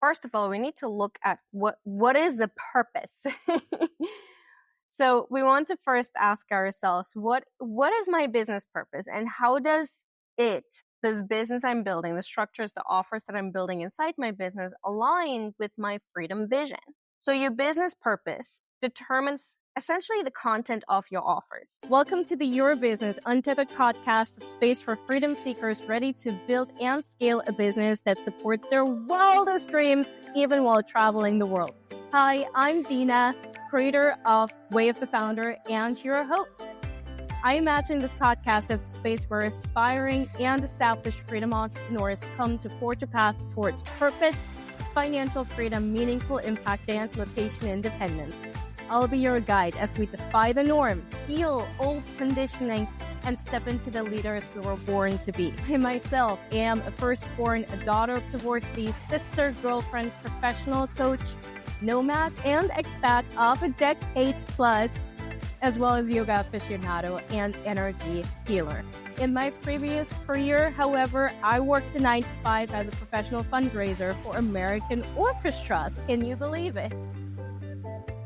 First of all, we need to look at what is the purpose. So we want to first ask ourselves, what is my business purpose, and how does this business I'm building, the structures, the offers that I'm building inside my business align with my freedom vision? So your business purpose determines essentially the content of your offers. Welcome to the Your Business Untethered podcast, a space for freedom seekers ready to build and scale a business that supports their wildest dreams, even while traveling the world. Hi, I'm Dina, creator of Way of the Founder, and your host. I imagine this podcast as a space where aspiring and established freedom entrepreneurs come to forge a path towards purpose, financial freedom, meaningful impact, and location independence. I'll be your guide as we defy the norm, heal old conditioning, and step into the leaders we were born to be. I myself am a firstborn, a daughter of divorcee, sister, girlfriend, professional coach, nomad, and expat of a decade plus, as well as yoga aficionado and energy healer. In my previous career, however, I worked a 9-to-5 as a professional fundraiser for American orchestras. Can you believe it?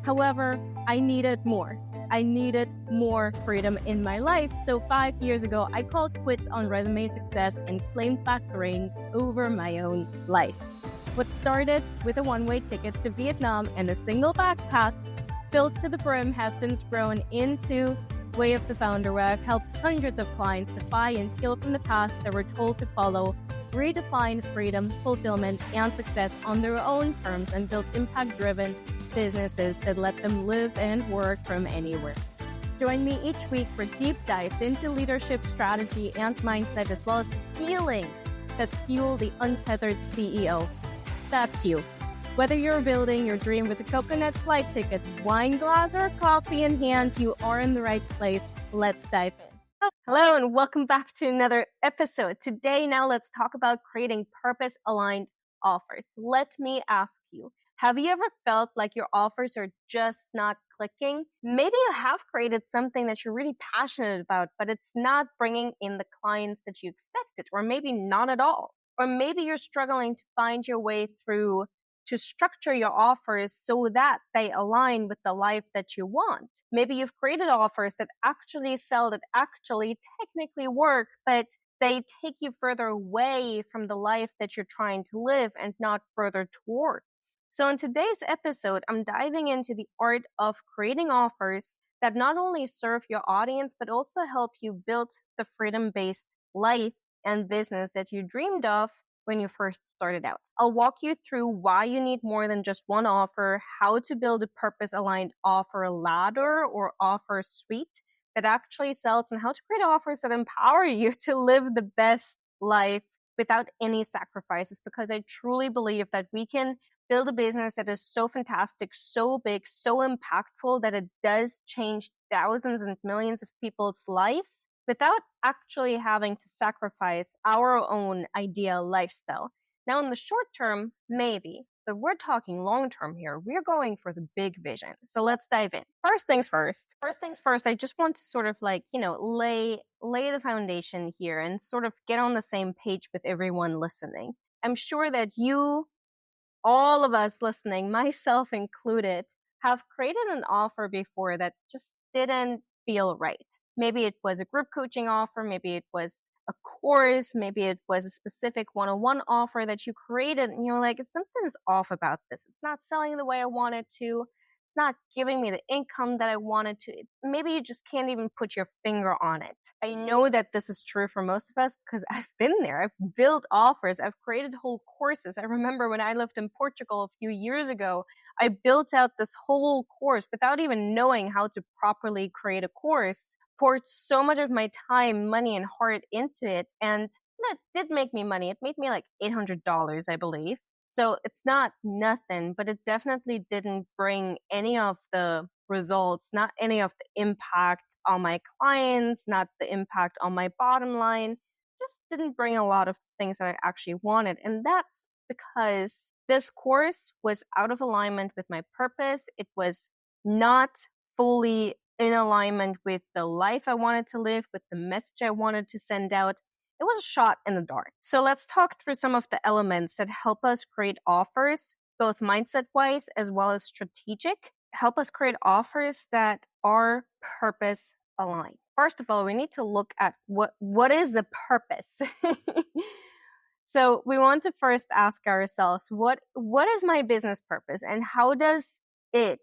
However, I needed more. I needed more freedom in my life. So 5 years ago, I called quits on resume success and claimed back the reins over my own life. What started with a one-way ticket to Vietnam and a single backpack filled to the brim has since grown into Way of the Founder, where I've helped hundreds of clients defy and steal from the path that we're told to follow, redefine freedom, fulfillment, and success on their own terms, and build impact-driven businesses that let them live and work from anywhere. Join me each week for deep dives into leadership, strategy, and mindset, as well as the feeling that fuel the untethered CEO. That's you. Whether you're building your dream with a coconut flight ticket, wine glass, or coffee in hand, you are in the right place. Let's dive in. Hello, and welcome back to another episode. Today, now let's talk about creating purpose-aligned offers. Let me ask you, have you ever felt like your offers are just not clicking? Maybe you have created something that you're really passionate about, but it's not bringing in the clients that you expected, or maybe not at all. Or maybe you're struggling to find your way through to structure your offers so that they align with the life that you want. Maybe you've created offers that actually sell, that actually technically work, but they take you further away from the life that you're trying to live and not further towards. So in today's episode, I'm diving into the art of creating offers that not only serve your audience, but also help you build the freedom-based life and business that you dreamed of when you first started out. I'll walk you through why you need more than just one offer, how to build a purpose-aligned offer ladder or offer suite that actually sells, and how to create offers that empower you to live the best life without any sacrifices, because I truly believe that we can build a business that is so fantastic, so big, so impactful that it does change thousands and millions of people's lives without actually having to sacrifice our own ideal lifestyle. Now, in the short term, maybe, but we're talking long term here. We're going for the big vision. So let's dive in. First things first, I just want to sort of lay the foundation here and sort of get on the same page with everyone listening. I'm sure that you, all of us listening, myself included, have created an offer before that just didn't feel right. Maybe it was a group coaching offer, maybe it was a course, maybe it was a specific one-on-one offer that you created, and you're like, something's off about this. It's not selling the way I want it to. It's not giving me the income that I wanted to. Maybe you just can't even put your finger on it. I know that this is true for most of us because I've been there. I've built offers. I've created whole courses. I remember when I lived in Portugal a few years ago, I built out this whole course without even knowing how to properly create a course. Poured so much of my time, money, and heart into it, and that did make me money. It made me like $800, I believe. So it's not nothing, but it definitely didn't bring any of the results, not any of the impact on my clients, not the impact on my bottom line. Just didn't bring a lot of things that I actually wanted. And that's because this course was out of alignment with my purpose. It was not fully in alignment with the life I wanted to live, with the message I wanted to send out. it was a shot in the dark. So let's talk through some of the elements that help us create offers, both mindset-wise as well as strategic, help us create offers that are purpose aligned. First of all, we need to look at what is the purpose. So we want to first ask ourselves, what is my business purpose, and how does this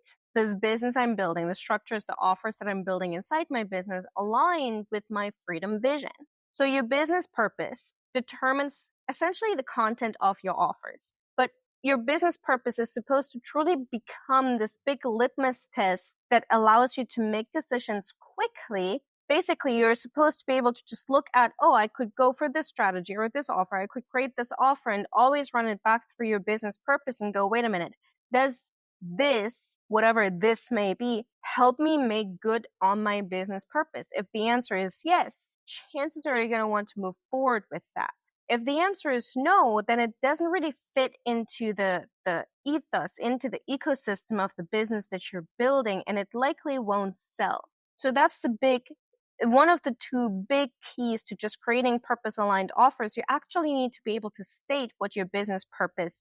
business I'm building, the structures, the offers that I'm building inside my business align with my freedom vision? So your business purpose determines essentially the content of your offers. But your business purpose is supposed to truly become this big litmus test that allows you to make decisions quickly. Basically, you're supposed to be able to just look at, oh, I could go for this strategy or this offer. I could create this offer and always run it back through your business purpose and go, wait a minute, does this, whatever this may be, help me make good on my business purpose? If the answer is yes, chances are you're going to want to move forward with that. If the answer is no, then it doesn't really fit into the ethos, into the ecosystem of the business that you're building, and it likely won't sell. So that's one of the two big keys to just creating purpose-aligned offers. You actually need to be able to state what your business purpose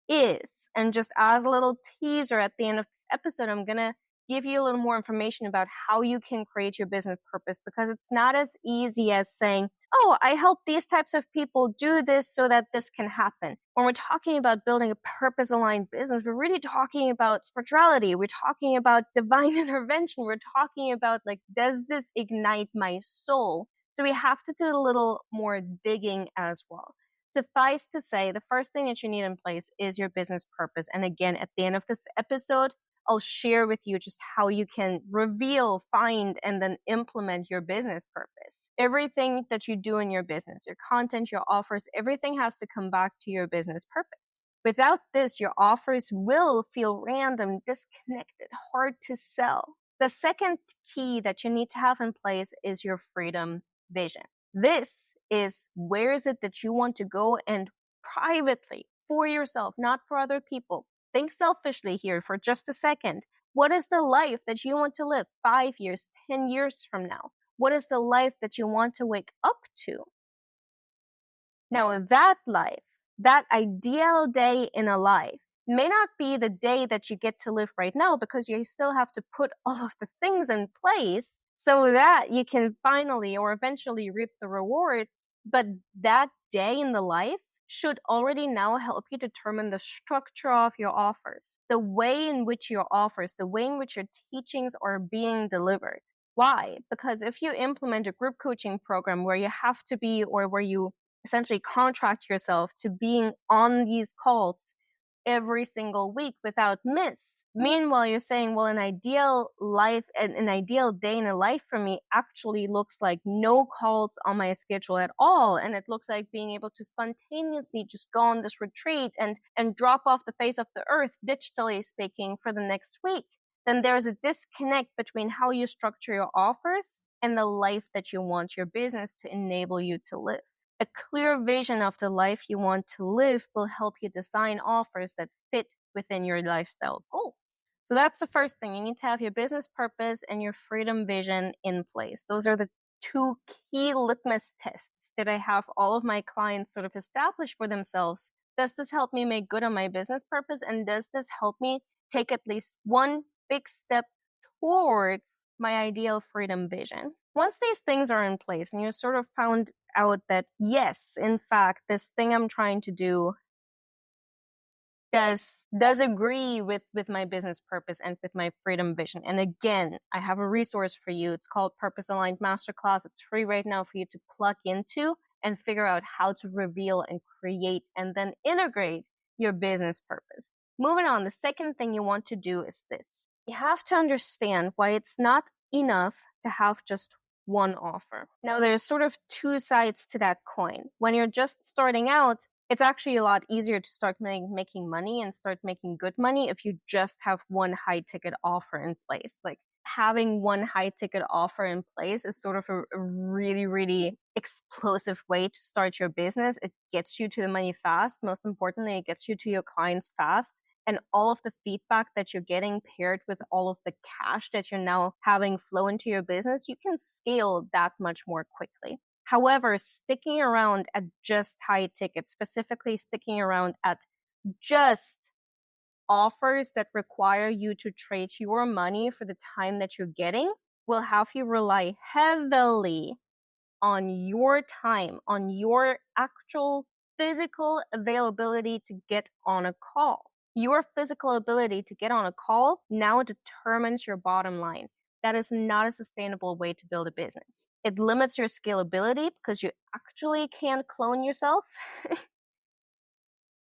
is. And just as a little teaser at the end of this episode, I'm going to give you a little more information about how you can create your business purpose, because it's not as easy as saying, oh, I help these types of people do this so that this can happen. When we're talking about building a purpose-aligned business, we're really talking about spirituality. We're talking about divine intervention. We're talking about, like, does this ignite my soul? So we have to do a little more digging as well. Suffice to say, the first thing that you need in place is your business purpose. And again, at the end of this episode, I'll share with you just how you can reveal, find, and then implement your business purpose. Everything that you do in your business, your content, your offers, everything has to come back to your business purpose. Without this, your offers will feel random, disconnected, hard to sell. The second key that you need to have in place is your freedom vision. This is where is it that you want to go, and privately, for yourself, not for other people. Think selfishly here for just a second. What is the life that you want to live 5 years, 10 years from now? What is the life that you want to wake up to? Now, that life, that ideal day in a life, may not be the day that you get to live right now, because you still have to put all of the things in place so that you can finally or eventually reap the rewards. But that day in the life should already now help you determine the structure of your offers, the way in which your offers, the way in which your teachings are being delivered. Why? Because if you implement a group coaching program where you have to be, or where you essentially contract yourself to being on these calls every single week without miss. Meanwhile, you're saying, well, an ideal life, an ideal day in a life for me actually looks like no calls on my schedule at all. And it looks like being able to spontaneously just go on this retreat and drop off the face of the earth, digitally speaking, for the next week. Then there's a disconnect between how you structure your offers and the life that you want your business to enable you to live. A clear vision of the life you want to live will help you design offers that fit within your lifestyle goals. So that's the first thing. You need to have your business purpose and your freedom vision in place. Those are the two key litmus tests that I have all of my clients sort of establish for themselves. Does this help me make good on my business purpose? And does this help me take at least one big step towards my ideal freedom vision? Once these things are in place and you sort of found out that, yes, in fact, this thing I'm trying to do does agree with my business purpose and with my freedom vision. And again, I have a resource for you. It's called Purpose Aligned Masterclass. It's free right now for you to plug into and figure out how to reveal and create and then integrate your business purpose. Moving on, the second thing you want to do is this. You have to understand why it's not enough to have just one offer. Now, there's sort of two sides to that coin. When you're just starting out, it's actually a lot easier to start making money and start making good money if you just have one high ticket offer in place. Like, having one high ticket offer in place is sort of a really, really explosive way to start your business. It gets you to the money fast. Most importantly, it gets you to your clients fast. And all of the feedback that you're getting paired with all of the cash that you're now having flow into your business, you can scale that much more quickly. However, sticking around at just high tickets, specifically sticking around at just offers that require you to trade your money for the time that you're getting, will have you rely heavily on your time, on your actual physical availability to get on a call. Your physical ability to get on a call now determines your bottom line. That is not a sustainable way to build a business. It limits your scalability because you actually can't clone yourself.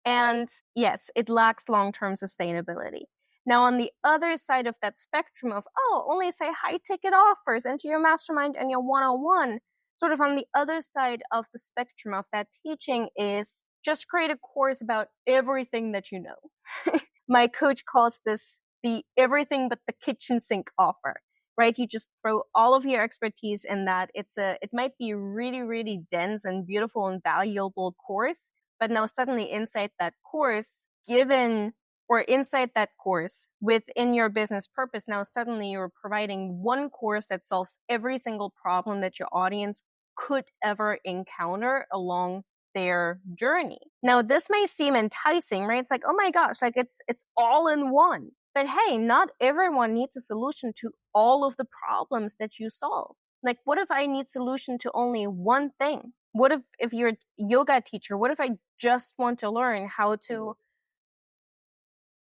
And yes, it lacks long-term sustainability. Now, on the other side of that spectrum of, only say high ticket offers into your mastermind and your one-on-one, sort of on the other side of the spectrum of that teaching is just create a course about everything that you know. My coach calls this the everything but the kitchen sink offer, right? You just throw all of your expertise in that. It might be a really, really dense and beautiful and valuable course, but now suddenly inside that course, inside that course within your business purpose, now suddenly you're providing one course that solves every single problem that your audience could ever encounter along their journey. Now, this may seem enticing, right? It's like, oh my gosh, like it's all in one. But hey, not everyone needs a solution to all of the problems that you solve. Like, what if I need solution to only one thing? What if you're a yoga teacher? What if I just want to learn how to,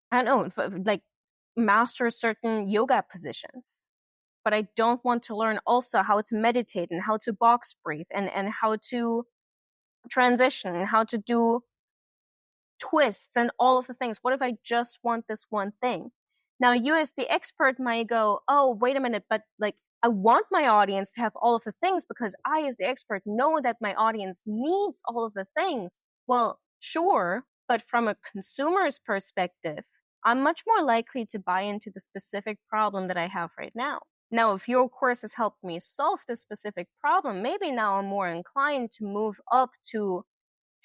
I don't know, like master certain yoga positions, but I don't want to learn also how to meditate and how to box breathe and how to transition and how to do twists and all of the things. What if I just want this one thing? Now, you as the expert might go, oh, wait a minute, but like, I want my audience to have all of the things because I, as the expert, know that my audience needs all of the things. Well, sure, but from a consumer's perspective, I'm much more likely to buy into the specific problem that I have right now. Now, if your course has helped me solve this specific problem, maybe now I'm more inclined to move up to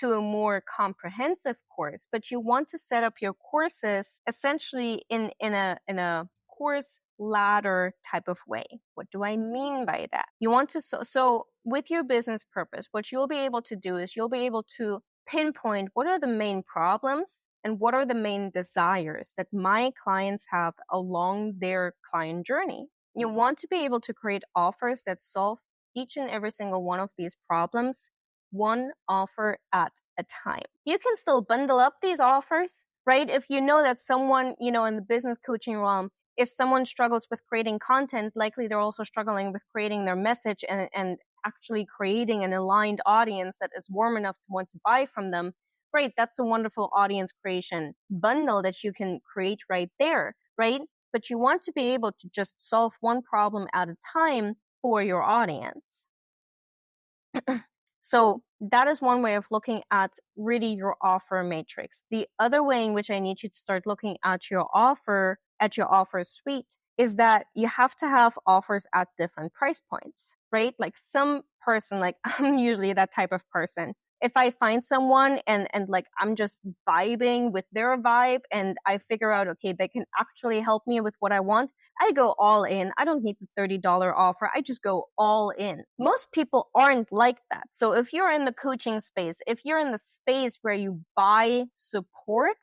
a more comprehensive course, but you want to set up your courses essentially in a course ladder type of way. What do I mean by that? You want to, so with your business purpose, what you'll be able to do is you'll be able to pinpoint what are the main problems and what are the main desires that my clients have along their client journey. You want to be able to create offers that solve each and every single one of these problems, one offer at a time. You can still bundle up these offers, right? If you know that someone, in the business coaching realm, if someone struggles with creating content, likely they're also struggling with creating their message and actually creating an aligned audience that is warm enough to want to buy from them. Right, that's a wonderful audience creation bundle that you can create right there, right? But you want to be able to just solve one problem at a time for your audience. So that is one way of looking at really your offer matrix. The other way in which I need you to start looking at your offer suite is that you have to have offers at different price points, right? Like some person, like I'm usually that type of person. If I find someone and like I'm just vibing with their vibe and I figure out, okay, they can actually help me with what I want, I go all in. I don't need the $30 offer. I just go all in. Most people aren't like that. So if you're in the coaching space, if you're in the space where you buy support,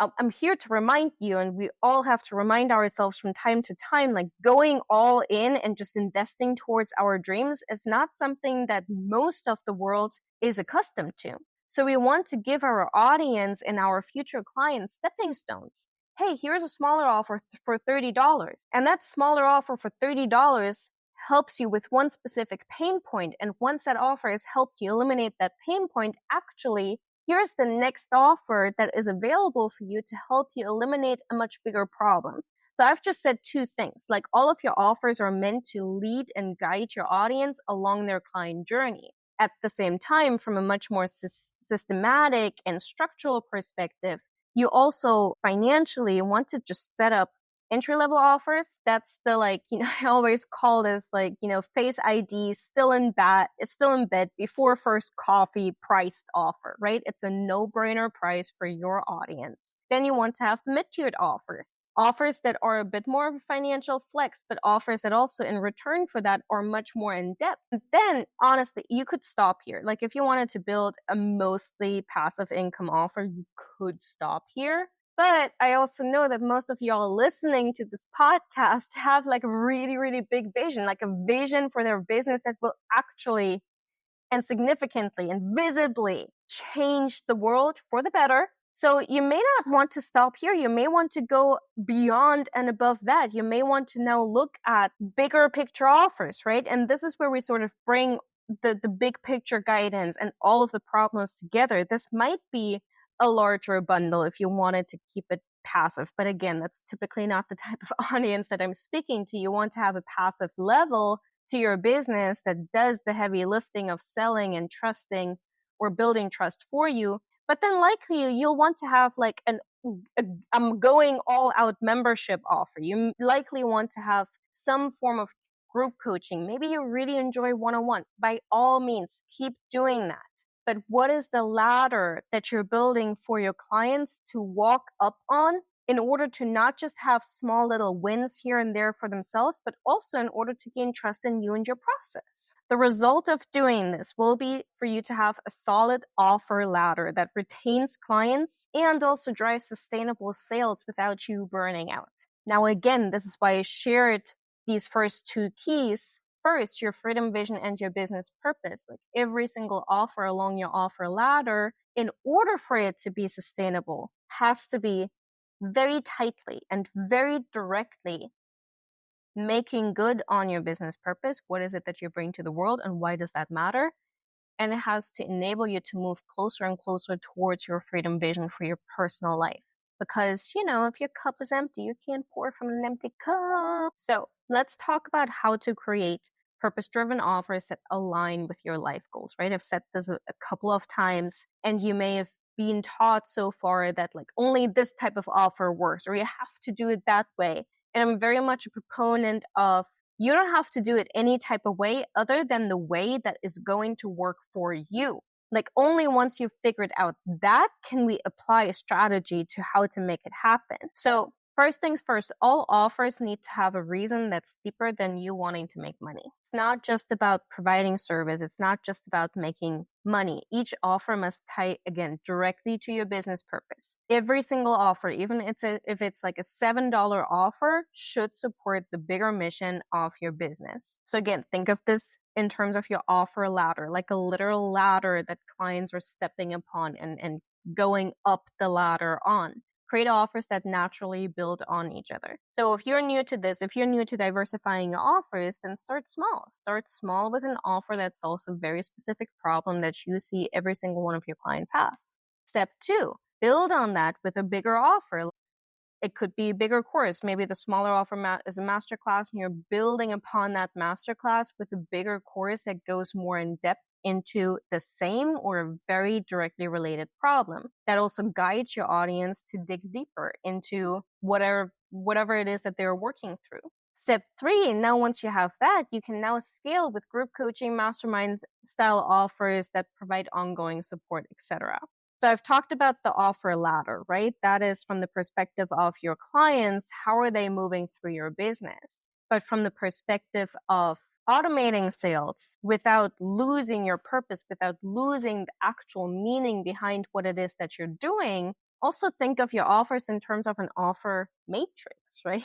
I'm here to remind you, and we all have to remind ourselves from time to time, like going all in and just investing towards our dreams is not something that most of the world is accustomed to. So we want to give our audience and our future clients stepping stones. Hey, here's a smaller offer for $30. And that smaller offer for $30 helps you with one specific pain point. And once that offer has helped you eliminate that pain point, actually, here's the next offer that is available for you to help you eliminate a much bigger problem. So I've just said two things, like all of your offers are meant to lead and guide your audience along their client journey. At the same time, from a much more systematic and structural perspective, you also financially want to just set up entry-level offers. That's the, like, I always call this like, Face ID still in bed before first coffee priced offer, right? It's a no-brainer price for your audience. Then you want to have mid-tiered offers that are a bit more of a financial flex, but offers that also in return for that are much more in depth. And then honestly, you could stop here. Like if you wanted to build a mostly passive income offer, you could stop here. But I also know that most of y'all listening to this podcast have like a really, really big vision, like a vision for their business that will actually and significantly and visibly change the world for the better. So you may not want to stop here. You may want to go beyond and above that. You may want to now look at bigger picture offers, right? And this is where we sort of bring the big picture guidance and all of the problems together. This might be a larger bundle if you wanted to keep it passive. But again, that's typically not the type of audience that I'm speaking to. You want to have a passive level to your business that does the heavy lifting of selling and trusting or building trust for you. But then likely you'll want to have like I'm going all out membership offer. You likely want to have some form of group coaching. Maybe you really enjoy one-on-one. By all means, keep doing that. But what is the ladder that you're building for your clients to walk up on in order to not just have small little wins here and there for themselves, but also in order to gain trust in you and your process? The result of doing this will be for you to have a solid offer ladder that retains clients and also drives sustainable sales without you burning out. Now, again, this is why I shared these first two keys. First, your freedom vision and your business purpose. Like every single offer along your offer ladder, in order for it to be sustainable, has to be very tightly and very directly making good on your business purpose. What is it that you bring to the world and why does that matter? And it has to enable you to move closer and closer towards your freedom vision for your personal life. Because, if your cup is empty, you can't pour from an empty cup. So let's talk about how to create purpose-driven offers that align with your life goals, right? I've said this a couple of times, and you may have been taught so far that like only this type of offer works, or you have to do it that way. And I'm very much a proponent of you don't have to do it any type of way other than the way that is going to work for you. Like only once you've figured out that can we apply a strategy to how to make it happen. So first things first, all offers need to have a reason that's deeper than you wanting to make money. It's not just about providing service. It's not just about making money. Each offer must tie, again, directly to your business purpose. Every single offer, even if it's like a $7 offer, should support the bigger mission of your business. So again, think of this in terms of your offer ladder, like a literal ladder that clients are stepping upon and going up the ladder on. Create offers that naturally build on each other. So if you're new to this, if you're new to diversifying your offers, then start small. Start small with an offer that solves a very specific problem that you see every single one of your clients have. Step 2, build on that with a bigger offer. It could be a bigger course. Maybe the smaller offer is a masterclass, and you're building upon that masterclass with a bigger course that goes more in depth into the same or very directly related problem. That also guides your audience to dig deeper into whatever it is that they're working through. Step 3, now once you have that, you can now scale with group coaching, mastermind style offers that provide ongoing support, etc. So I've talked about the offer ladder, right? That is from the perspective of your clients, how are they moving through your business? But from the perspective of automating sales without losing your purpose, without losing the actual meaning behind what it is that you're doing, also think of your offers in terms of an offer matrix, right?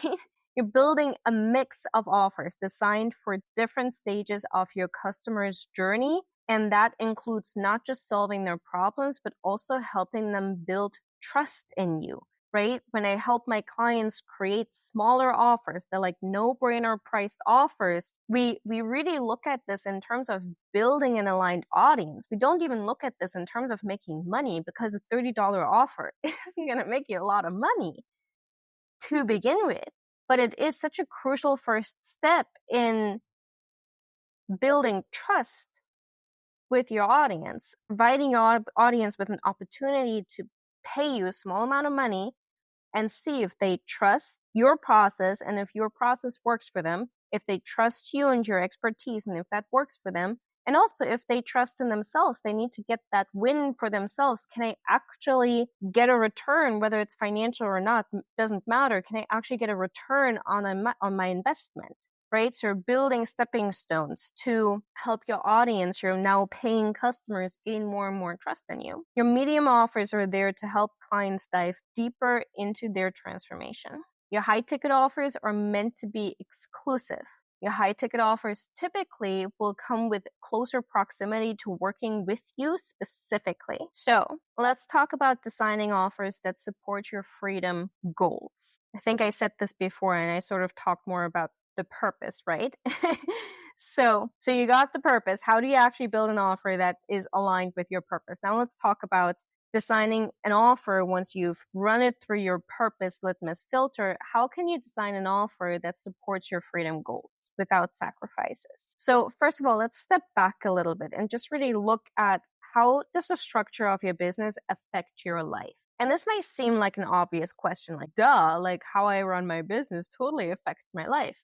You're building a mix of offers designed for different stages of your customer's journey. And that includes not just solving their problems, but also helping them build trust in you, right? When I help my clients create smaller offers, they're like no-brainer priced offers, we really look at this in terms of building an aligned audience. We don't even look at this in terms of making money, because a $30 offer isn't going to make you a lot of money to begin with. But it is such a crucial first step in building trust with your audience, providing your audience with an opportunity to pay you a small amount of money and see if they trust your process and if your process works for them, if they trust you and your expertise and if that works for them, And also, if they trust in themselves, they need to get that win for themselves. Can I actually get a return, whether it's financial or not, doesn't matter. Can I actually get a return on my investment? Right? So you're building stepping stones to help your audience, your now paying customers, gain more and more trust in you. Your medium offers are there to help clients dive deeper into their transformation. Your high ticket offers are meant to be exclusive. Your high ticket offers typically will come with closer proximity to working with you specifically. So let's talk about designing offers that support your freedom goals. I think I said this before and I sort of talked more about the purpose, right? So you got the purpose. How do you actually build an offer that is aligned with your purpose? Now let's talk about designing an offer. Once you've run it through your purpose litmus filter, how can you design an offer that supports your freedom goals without sacrifices? So first of all, let's step back a little bit and just really look at how does the structure of your business affect your life? And this may seem like an obvious question, like, duh, like how I run my business totally affects my life.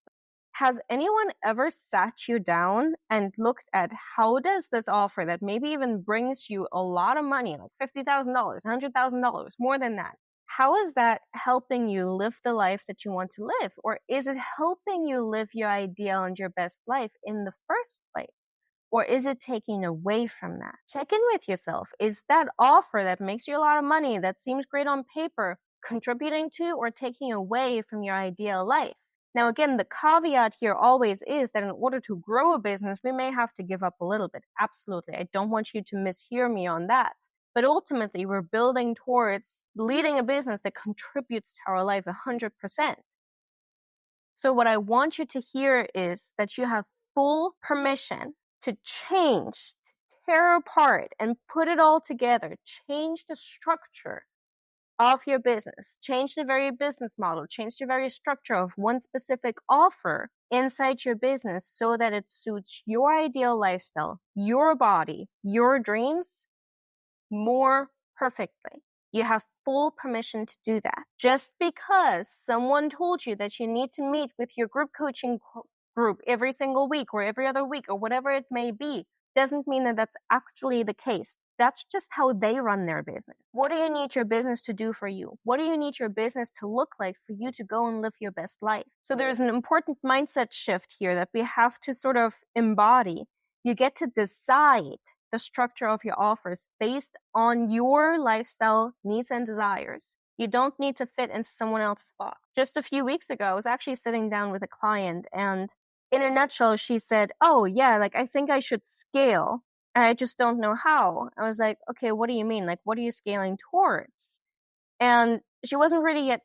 Has anyone ever sat you down and looked at how does this offer that maybe even brings you a lot of money, like $50,000, $100,000, more than that, how is that helping you live the life that you want to live? Or is it helping you live your ideal and your best life in the first place? Or is it taking away from that? Check in with yourself. Is that offer that makes you a lot of money, that seems great on paper, contributing to or taking away from your ideal life? Now, again, the caveat here always is that in order to grow a business, we may have to give up a little bit. Absolutely. I don't want you to mishear me on that. But ultimately, we're building towards leading a business that contributes to our life 100%. So what I want you to hear is that you have full permission to change, to tear apart and put it all together, change the structure of your business, change the very business model, change the very structure of one specific offer inside your business so that it suits your ideal lifestyle, your body, your dreams more perfectly. You have full permission to do that. Just because someone told you that you need to meet with your group coaching group every single week or every other week or whatever it may be, doesn't mean that that's actually the case. That's just how they run their business. What do you need your business to do for you? What do you need your business to look like for you to go and live your best life? So there's an important mindset shift here that we have to sort of embody. You get to decide the structure of your offers based on your lifestyle needs and desires. You don't need to fit into someone else's box. Just a few weeks ago, I was actually sitting down with a client, and in a nutshell, she said, oh yeah, like I think I should scale. I just don't know how. I was like, okay, what do you mean? Like, what are you scaling towards? And she wasn't really yet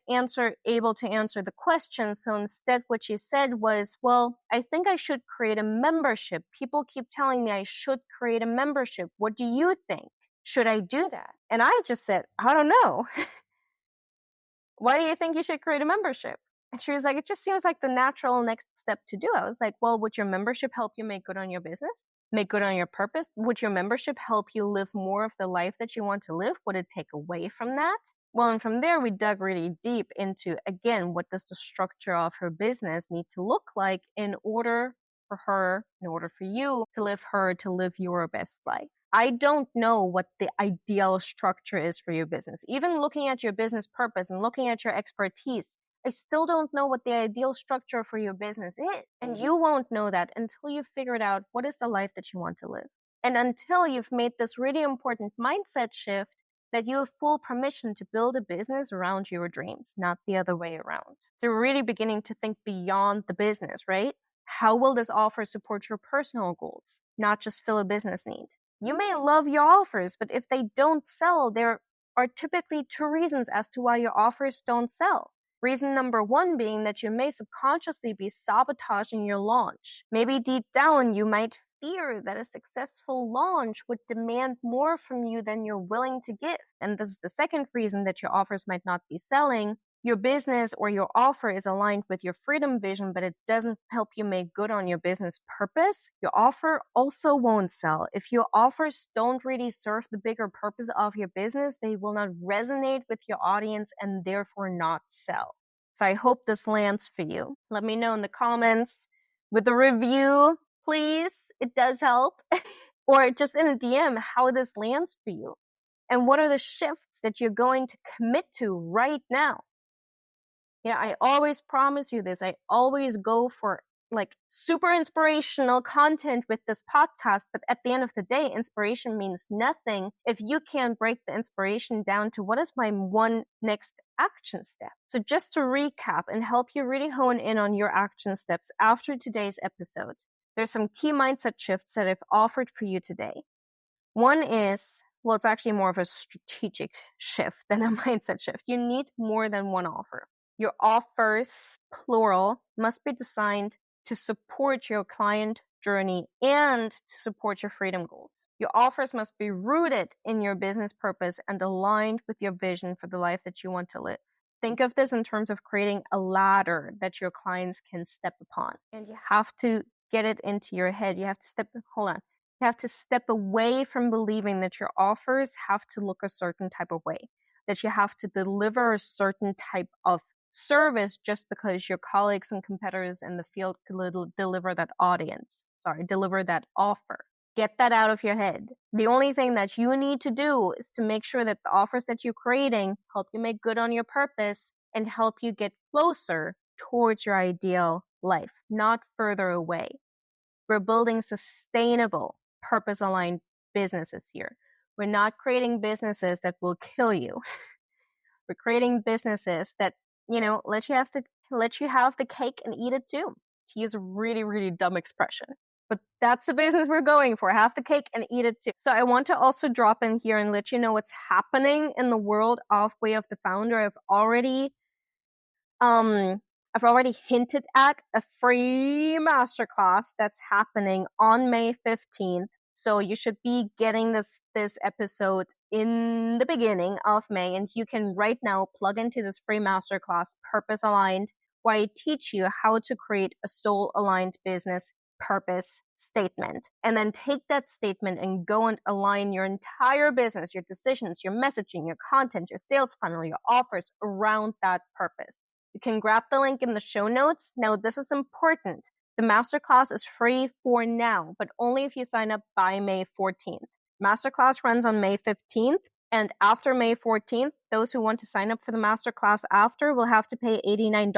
able to answer the question. So instead, what she said was, well, I think I should create a membership. People keep telling me I should create a membership. What do you think? Should I do that? And I just said, I don't know. Why do you think you should create a membership? And she was like, it just seems like the natural next step to do. I was like, well, would your membership help you make good on your business? Make good on your purpose? Would your membership help you live more of the life that you want to live? Would it take away from that? Well, and from there, we dug really deep into, again, what does the structure of her business need to look like in order for you to live your best life. I don't know what the ideal structure is for your business. Even looking at your business purpose and looking at your expertise, I still don't know what the ideal structure for your business is. And you won't know that until you've figured out what is the life that you want to live. And until you've made this really important mindset shift that you have full permission to build a business around your dreams, not the other way around. So we're really beginning to think beyond the business, right? How will this offer support your personal goals, not just fill a business need? You may love your offers, but if they don't sell, there are typically two reasons as to why your offers don't sell. Reason number one being that you may subconsciously be sabotaging your launch. Maybe deep down, you might fear that a successful launch would demand more from you than you're willing to give. And this is the second reason that your offers might not be selling. Your business or your offer is aligned with your freedom vision, but it doesn't help you make good on your business purpose. Your offer also won't sell. If your offers don't really serve the bigger purpose of your business, they will not resonate with your audience and therefore not sell. So I hope this lands for you. Let me know in the comments with a review, please. it does help. Or just in a DM, how this lands for you. And what are the shifts that you're going to commit to right now? Yeah, I always promise you this. I always go for like super inspirational content with this podcast, but at the end of the day, inspiration means nothing if you can't break the inspiration down to what is my one next action step. So just to recap and help you really hone in on your action steps after today's episode, there's some key mindset shifts that I've offered for you today. One is, well, it's actually more of a strategic shift than a mindset shift. You need more than one offer. Your offers, plural, must be designed to support your client journey and to support your freedom goals. Your offers must be rooted in your business purpose and aligned with your vision for the life that you want to live. Think of this in terms of creating a ladder that your clients can step upon. And you have to get it into your head. You have to You have to step away from believing that your offers have to look a certain type of way, that you have to deliver a certain type of service just because your colleagues and competitors in the field could deliver that offer. Get that out of your head. The only thing that you need to do is to make sure that the offers that you're creating help you make good on your purpose and help you get closer towards your ideal life, not further away. We're building sustainable, purpose-aligned businesses here. We're not creating businesses that will kill you. We're creating businesses that, let you have the cake and eat it too, to use a really, really dumb expression. But that's the business we're going for. Have the cake and eat it too. So I want to also drop in here and let you know what's happening in the world of Way of the Founder. I've already hinted at a free masterclass that's happening on May 15th. So you should be getting this episode in the beginning of May, and you can right now plug into this free masterclass, Purpose Aligned, where I teach you how to create a soul-aligned business purpose statement. And then take that statement and go and align your entire business, your decisions, your messaging, your content, your sales funnel, your offers around that purpose. You can grab the link in the show notes. Now, this is important. The masterclass is free for now, but only if you sign up by May 14th. Masterclass runs on May 15th, and after May 14th, those who want to sign up for the masterclass after will have to pay $89.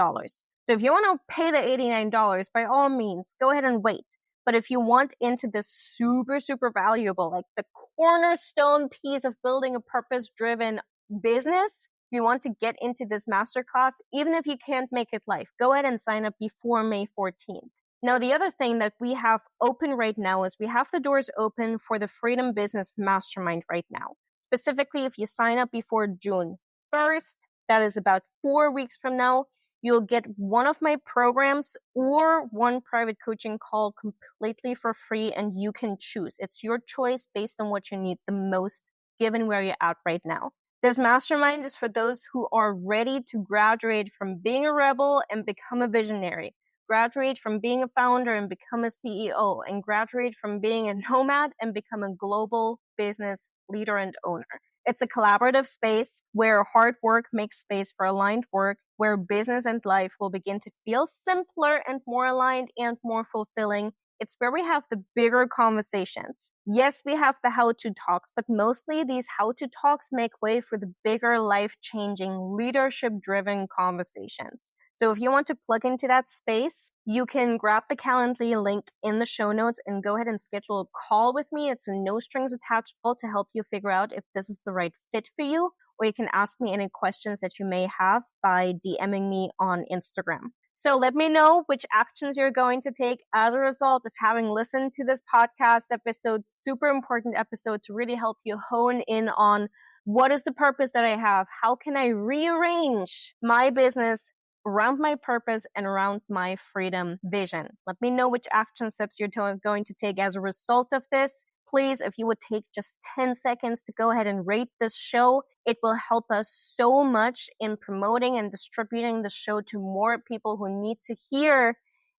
So if you want to pay the $89, by all means, go ahead and wait. But if you want into this super, super valuable, like the cornerstone piece of building a purpose-driven business, if you want to get into this masterclass, even if you can't make it live, go ahead and sign up before May 14th. Now, the other thing that we have open right now is we have the doors open for the Freedom Business Mastermind right now. Specifically, if you sign up before June 1st, that is about 4 weeks from now, you'll get one of my programs or one private coaching call completely for free, and you can choose. It's your choice based on what you need the most, given where you're at right now. This mastermind is for those who are ready to graduate from being a rebel and become a visionary, graduate from being a founder and become a CEO, and graduate from being a nomad and become a global business leader and owner. It's a collaborative space where hard work makes space for aligned work, where business and life will begin to feel simpler and more aligned and more fulfilling. It's where we have the bigger conversations. Yes, we have the how-to talks, but mostly these how-to talks make way for the bigger, life-changing, leadership-driven conversations. So if you want to plug into that space, you can grab the Calendly link in the show notes and go ahead and schedule a call with me. It's a no strings attached call to help you figure out if this is the right fit for you, or you can ask me any questions that you may have by DMing me on Instagram. So let me know which actions you're going to take as a result of having listened to this podcast episode, super important episode to really help you hone in on what is the purpose that I have? How can I rearrange my business around my purpose and around my freedom vision? Let me know which action steps you're going to take as a result of this. Please, if you would take just 10 seconds to go ahead and rate this show, it will help us so much in promoting and distributing the show to more people who need to hear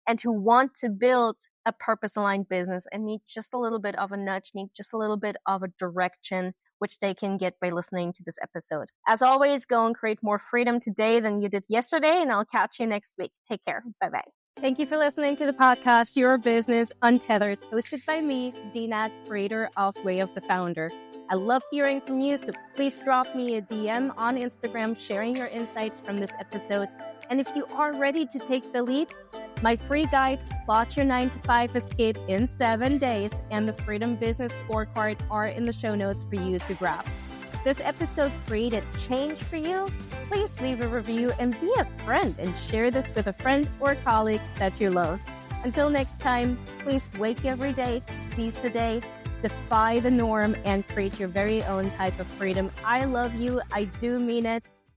and who want to build a purpose-aligned business and need just a little bit of a nudge, need just a little bit of a direction, which they can get by listening to this episode. As always, go and create more freedom today than you did yesterday, and I'll catch you next week. Take care. Bye-bye. Thank you for listening to the podcast, Your Business Untethered, hosted by me, Dinat, creator of Way of the Founder. I love hearing from you, so please drop me a DM on Instagram sharing your insights from this episode. And if you are ready to take the leap, my free guides, Plot Your 9-to-5 Escape in 7 days, and the Freedom Business Scorecard are in the show notes for you to grab. This episode created change for you? Please leave a review and be a friend and share this with a friend or colleague that you love. Until next time, please wake every day, seize the day, defy the norm, and create your very own type of freedom. I love you. I do mean it.